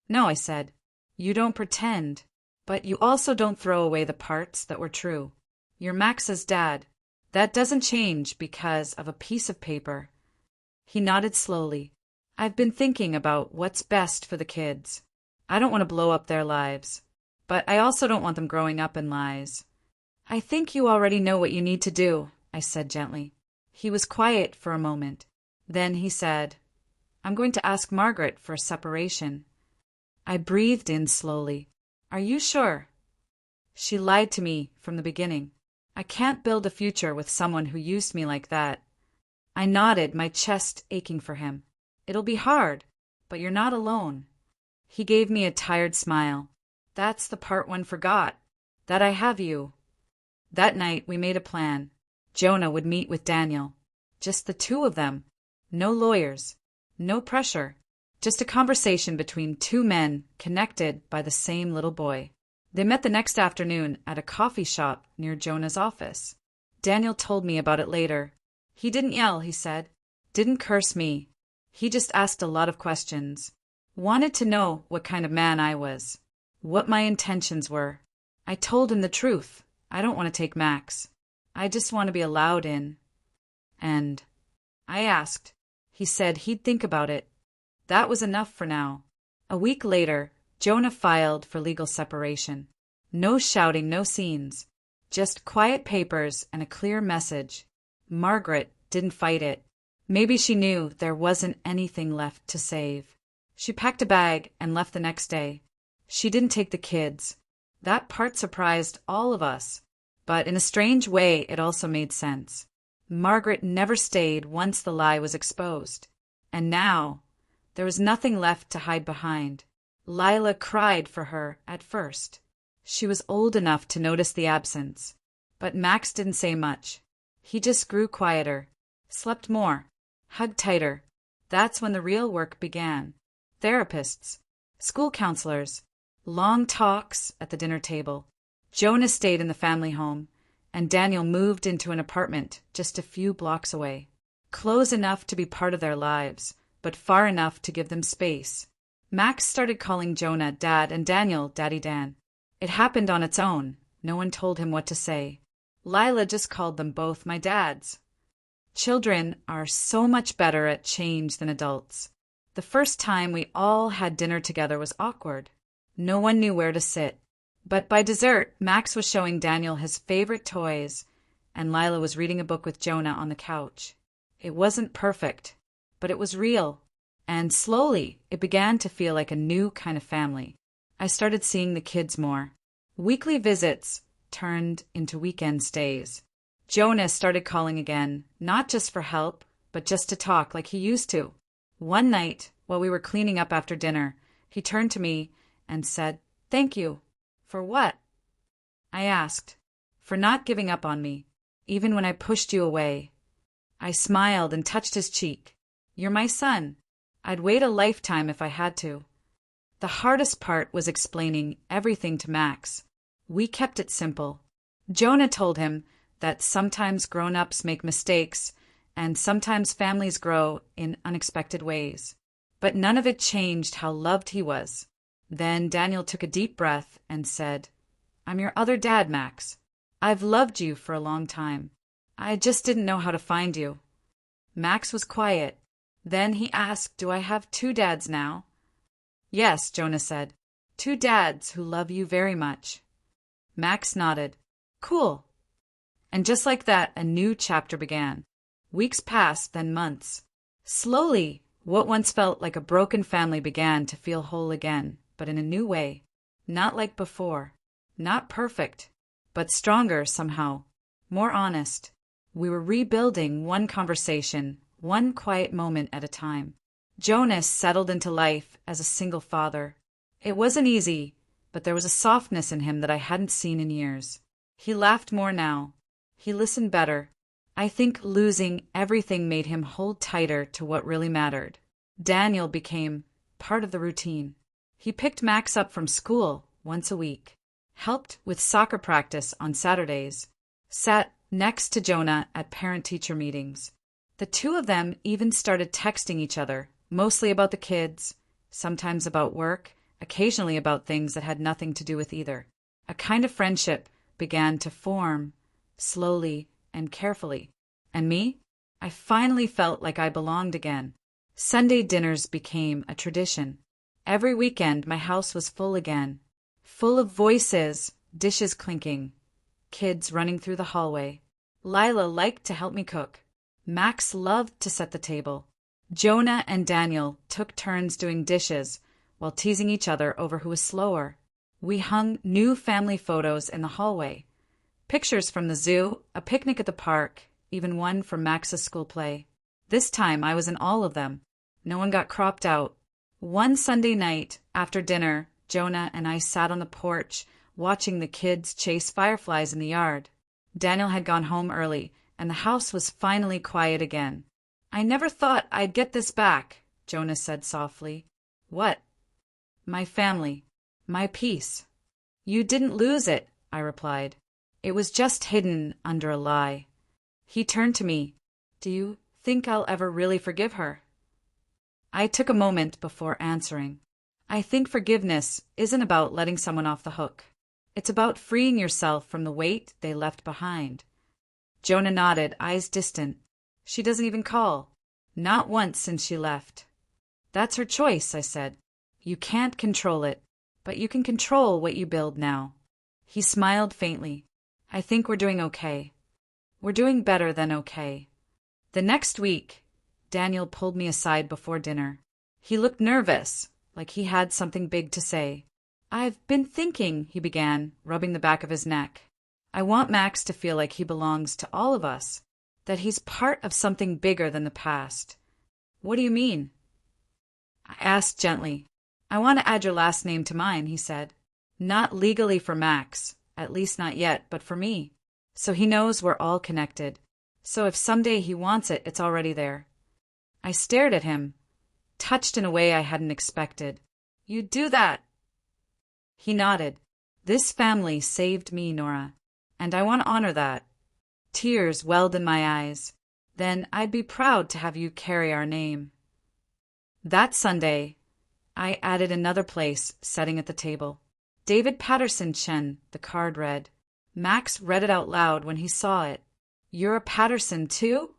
No, I said. You don't pretend. But you also don't throw away the parts that were true. You're Max's dad. That doesn't change because of a piece of paper. He nodded slowly. I've been thinking about what's best for the kids. I don't want to blow up their lives. But I also don't want them growing up in lies. I think you already know what you need to do, I said gently. He was quiet for a moment. Then he said, I'm going to ask Margaret for a separation. I breathed in slowly. Are you sure? She lied to me from the beginning. I can't build a future with someone who used me like that. I nodded, my chest aching for him. It'll be hard, but you're not alone. He gave me a tired smile. That's the part one forgot, that I have you. That night we made a plan. Jonah would meet with Daniel. Just the two of them. No lawyers. No pressure. Just a conversation between two men connected by the same little boy. They met the next afternoon at a coffee shop near Jonah's office. Daniel told me about it later. He didn't yell, he said. Didn't curse me. He just asked a lot of questions. Wanted to know what kind of man I was. What my intentions were. I told him the truth. I don't want to take Max. I just want to be allowed in. And I asked. He said he'd think about it. That was enough for now. A week later, Jonah filed for legal separation. No shouting, no scenes. Just quiet papers and a clear message. Margaret didn't fight it. Maybe she knew there wasn't anything left to save. She packed a bag and left the next day. She didn't take the kids. That part surprised all of us. But in a strange way, it also made sense. Margaret never stayed once the lie was exposed. And now, there was nothing left to hide behind. Lila cried for her at first. She was old enough to notice the absence. But Max didn't say much. He just grew quieter, slept more, hugged tighter. That's when the real work began. Therapists, school counselors, long talks at the dinner table. Jonah stayed in the family home, and Daniel moved into an apartment just a few blocks away. Close enough to be part of their lives, but far enough to give them space. Max started calling Jonah Dad and Daniel Daddy Dan. It happened on its own. No one told him what to say. Lila just called them both my dads. Children are so much better at change than adults. The first time we all had dinner together was awkward. No one knew where to sit. But by dessert, Max was showing Daniel his favorite toys, and Lila was reading a book with Jonah on the couch. It wasn't perfect, but it was real. And slowly, it began to feel like a new kind of family. I started seeing the kids more. Weekly visits turned into weekend stays. Jonah started calling again, not just for help, but just to talk like he used to. One night, while we were cleaning up after dinner, he turned to me and said, "Thank you." "For what?" I asked. "For not giving up on me, even when I pushed you away." I smiled and touched his cheek. "You're my son. I'd wait a lifetime if I had to." The hardest part was explaining everything to Max. We kept it simple. Jonah told him that sometimes grown-ups make mistakes and sometimes families grow in unexpected ways. But none of it changed how loved he was. Then Daniel took a deep breath and said, "I'm your other dad, Max. I've loved you for a long time. I just didn't know how to find you." Max was quiet. Then he asked, "Do I have two dads now?" "Yes," Jonah said. "Two dads who love you very much." Max nodded. "Cool." And just like that, a new chapter began. Weeks passed, then months. Slowly, what once felt like a broken family began to feel whole again, but in a new way. Not like before. Not perfect, but stronger somehow. More honest. We were rebuilding one conversation, one quiet moment at a time. Jonas settled into life as a single father. It wasn't easy, but there was a softness in him that I hadn't seen in years. He laughed more now. He listened better. I think losing everything made him hold tighter to what really mattered. Daniel became part of the routine. He picked Max up from school once a week, helped with soccer practice on Saturdays, sat next to Jonah at parent-teacher meetings. The two of them even started texting each other, mostly about the kids, sometimes about work, occasionally about things that had nothing to do with either. A kind of friendship began to form, slowly and carefully. And me? I finally felt like I belonged again. Sunday dinners became a tradition. Every weekend my house was full again. Full of voices, dishes clinking, kids running through the hallway. Lila liked to help me cook. Max loved to set the table. Jonah and Daniel took turns doing dishes while teasing each other over who was slower. We hung new family photos in the hallway. Pictures from the zoo, a picnic at the park, even one from Max's school play. This time I was in all of them. No one got cropped out. One Sunday night, after dinner, Jonah and I sat on the porch watching the kids chase fireflies in the yard. Daniel had gone home early, and the house was finally quiet again. "I never thought I'd get this back," Jonah said softly. "What?" "My family. My peace." "You didn't lose it," I replied. "It was just hidden under a lie." He turned to me. "Do you think I'll ever really forgive her?" I took a moment before answering. I think forgiveness isn't about letting someone off the hook. It's about freeing yourself from the weight they left behind. Jonah nodded, eyes distant. "She doesn't even call. Not once since she left." "That's her choice," I said. "You can't control it. But you can control what you build now. He smiled faintly. I think we're doing okay. We're doing better than okay. The next week, Daniel pulled me aside before dinner. He looked nervous, like he had something big to say. I've been thinking, he began, rubbing the back of his neck. I want Max to feel like he belongs to all of us, that he's part of something bigger than the past. What do you mean? I asked gently. I want to add your last name to mine, he said. Not legally for Max, at least not yet, but for me. So he knows we're all connected. So if someday he wants it, it's already there. I stared at him, touched in a way I hadn't expected. You'd do that? He nodded. This family saved me, Nora, and I want to honor that. Tears welled in my eyes. Then I'd be proud to have you carry our name. That Sunday, I added another place setting at the table. David Patterson Chen, the card read. Max read it out loud when he saw it. You're a Patterson too?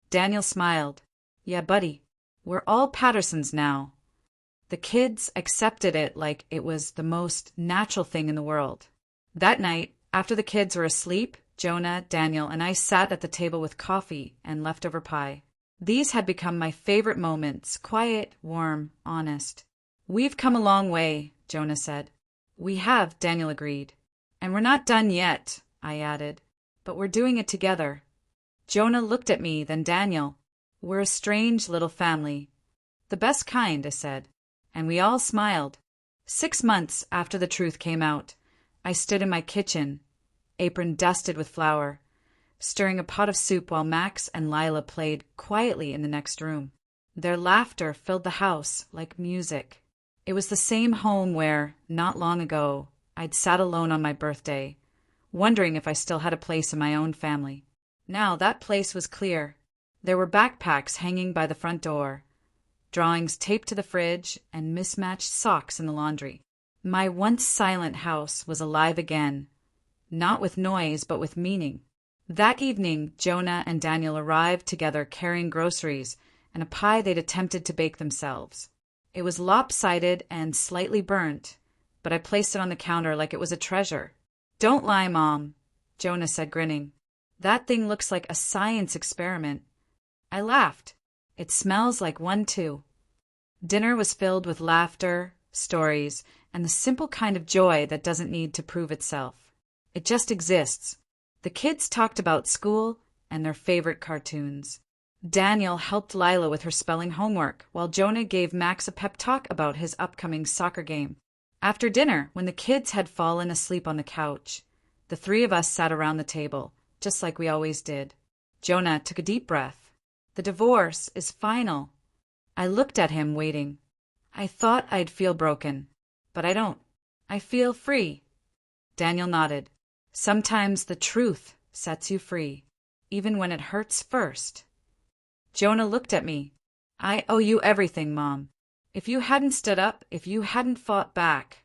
Daniel smiled. Yeah, buddy. We're all Pattersons now. The kids accepted it like it was the most natural thing in the world. That night, after the kids were asleep, Jonah, Daniel, and I sat at the table with coffee and leftover pie. These had become my favorite moments, quiet, warm, honest. We've come a long way, Jonah said. We have, Daniel agreed. And we're not done yet, I added. But we're doing it together. Jonah looked at me, then Daniel. We're a strange little family. The best kind, I said. And we all smiled. 6 months after the truth came out, I stood in my kitchen, apron dusted with flour, stirring a pot of soup while Max and Lila played quietly in the next room. Their laughter filled the house like music. It was the same home where, not long ago, I'd sat alone on my birthday, wondering if I still had a place in my own family. Now that place was clear. There were backpacks hanging by the front door, drawings taped to the fridge, and mismatched socks in the laundry. My once silent house was alive again, not with noise but with meaning. That evening, Jonah and Daniel arrived together carrying groceries and a pie they'd attempted to bake themselves. It was lopsided and slightly burnt, but I placed it on the counter like it was a treasure. Don't lie, Mom, Jonah said, grinning. That thing looks like a science experiment. I laughed. It smells like one too. Dinner was filled with laughter, stories, and the simple kind of joy that doesn't need to prove itself. It just exists. The kids talked about school and their favorite cartoons. Daniel helped Lila with her spelling homework, while Jonah gave Max a pep talk about his upcoming soccer game. After dinner, when the kids had fallen asleep on the couch, the three of us sat around the table, just like we always did. Jonah took a deep breath. The divorce is final. I looked at him, waiting. I thought I'd feel broken, but I don't. I feel free. Daniel nodded. Sometimes the truth sets you free, even when it hurts first. Jonah looked at me. I owe you everything, Mom. If you hadn't stood up, if you hadn't fought back,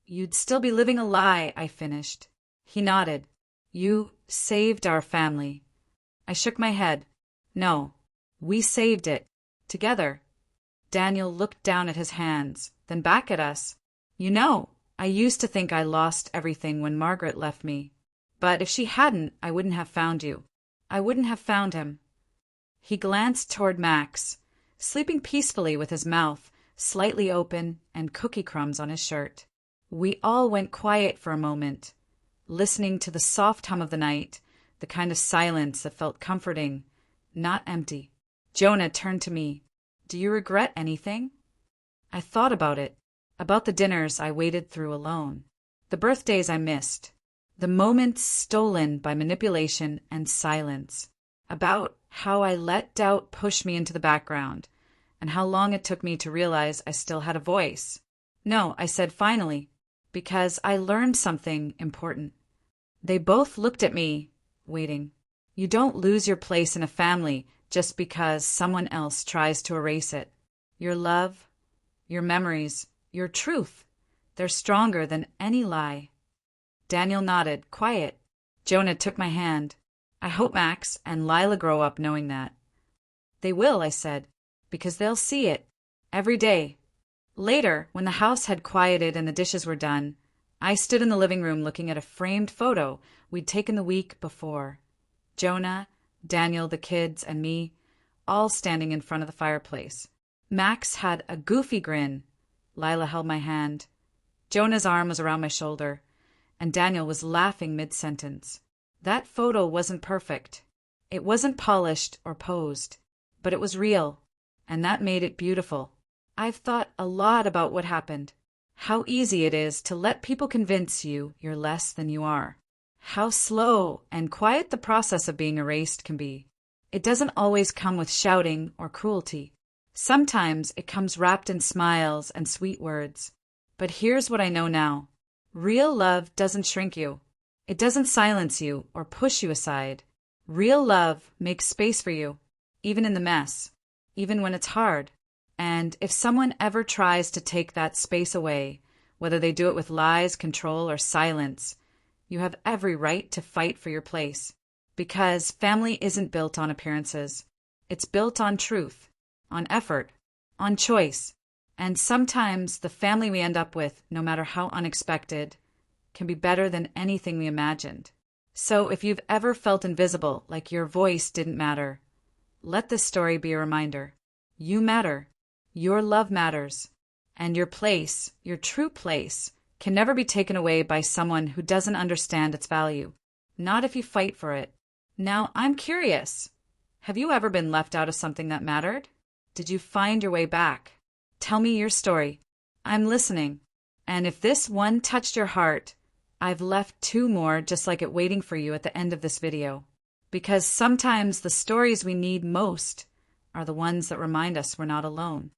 you'd still be living a lie, I finished. He nodded. You saved our family. I shook my head. No, we saved it. Together. Daniel looked down at his hands, then back at us. You know, I used to think I lost everything when Margaret left me. But if she hadn't, I wouldn't have found you. I wouldn't have found him. He glanced toward Max, sleeping peacefully with his mouth slightly open and cookie crumbs on his shirt. We all went quiet for a moment, listening to the soft hum of the night, the kind of silence that felt comforting, not empty. Jonah turned to me. Do you regret anything? I thought about it, about the dinners I waited through alone, the birthdays I missed, the moments stolen by manipulation and silence, about how I let doubt push me into the background, and how long it took me to realize I still had a voice. No, I said finally, because I learned something important. They both looked at me, waiting. You don't lose your place in a family just because someone else tries to erase it. Your love, your memories, your truth, they're stronger than any lie. Daniel nodded, quiet. Jonah took my hand. I hope Max and Lila grow up knowing that. They will, I said, because they'll see it every day. Later, when the house had quieted and the dishes were done, I stood in the living room looking at a framed photo we'd taken the week before. Jonah, Daniel, the kids, and me, all standing in front of the fireplace. Max had a goofy grin. Lila held my hand. Jonah's arm was around my shoulder, and Daniel was laughing mid-sentence. That photo wasn't perfect. It wasn't polished or posed, but it was real, and that made it beautiful. I've thought a lot about what happened. How easy it is to let people convince you you're less than you are. How slow and quiet the process of being erased can be. It doesn't always come with shouting or cruelty. Sometimes it comes wrapped in smiles and sweet words. But here's what I know now. Real love doesn't shrink you. It doesn't silence you or push you aside. Real love makes space for you, even in the mess, even when it's hard. And if someone ever tries to take that space away, whether they do it with lies, control, or silence, you have every right to fight for your place. Because family isn't built on appearances. It's built on truth, on effort, on choice. And sometimes the family we end up with, no matter how unexpected, can be better than anything we imagined. So if you've ever felt invisible, like your voice didn't matter, let this story be a reminder. You matter. Your love matters. And your place, your true place, can never be taken away by someone who doesn't understand its value. Not if you fight for it. Now, I'm curious. Have you ever been left out of something that mattered? Did you find your way back? Tell me your story. I'm listening. And if this one touched your heart, I've left 2 more just like it waiting for you at the end of this video. Because sometimes the stories we need most are the ones that remind us we're not alone.